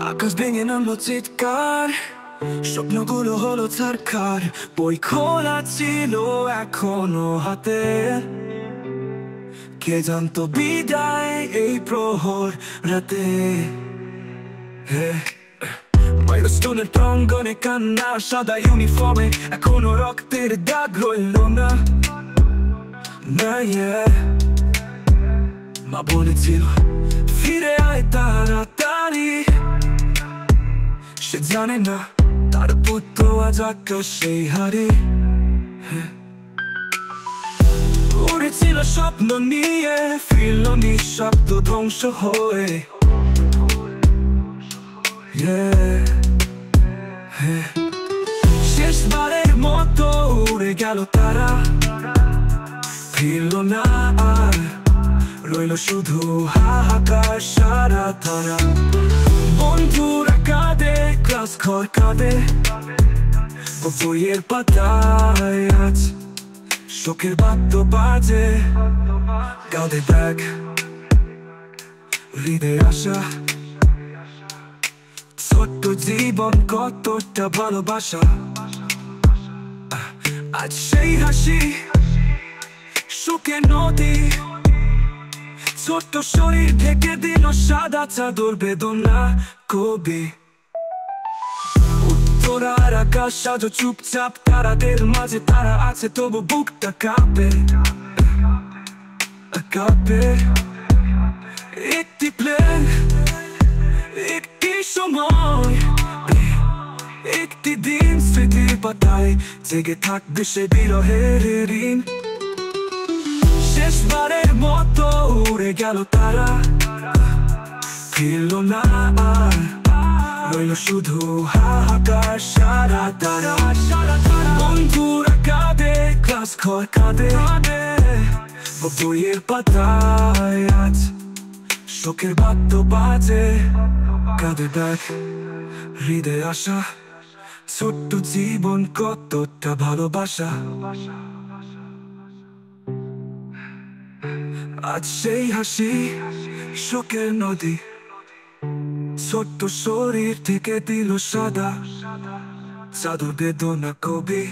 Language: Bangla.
আকাশ ভেঙে নামলো চিৎকার, স্বপ্নগুলো হলো ছারখার। বই খোলা ছিল এখনো হাতে, কে জানতো বিদায় এই প্রহর রাতে। মাইলস্টোনের প্রাঙ্গণে কান্না, সাদা ইউনিফর্মে এখনো রক্তের দাগ রইল না। মা বলেছিল ফিরে আয় তাড়াতাড়ি, সে জানে না তার পুত্র আজ আকাশেই হারে। উড়েছিল স্বপ্ন নিয়ে, ফিরল নিঃশব্দ ধ্বংস হয়ে। শেষবারের মতো উড়ে গেল তারা, ফিরল না আর, রইল শুধু হাহাকার সারা তারা। বন্ধুরা কাঁদে, ক্লাস ঘর কাঁদে, বইয়ের পাতায় আজ শোকের বাদ্য বাজে। কাঁদে ব্যাগ, হৃদয়ে আশা, ছোট্ট জীবন কতটা ভালোবাসা। আজ সেই হাসি শোকের নদী, ছোট্ট শরীর ঢেকে দিল সাদা চাদর বেদনা। কবি উত্তরার আকাশ সাজো চুপচাপ, তারাদের মাঝে তারা আছে তবু বুকটা কাঁপে কাঁপে। একটি প্লেন, একটি সময়, একটি দিন স্মৃতির পাতায় জেগে থাকবে সে বিরহের ঋণ। শেষবারের মতো উড়ে গেল তারা, ফিরল না আর, রইল শুধু হাহাকার সারা তারা। বন্ধুরা কাঁদে, ক্লাস ঘর কাঁদে, বইয়ের পাতায় আজ শোকের বাদ্য বাজে। কাঁদে ব্যাগ, হৃদয়ে আশা, ছোট্ট জীবন কতটা ভালোবাসা। আজ সেই হাসি শোকের নদী, ছোট্ট শরীর থেকে দিল সাদা চাদর বেদনা। কবি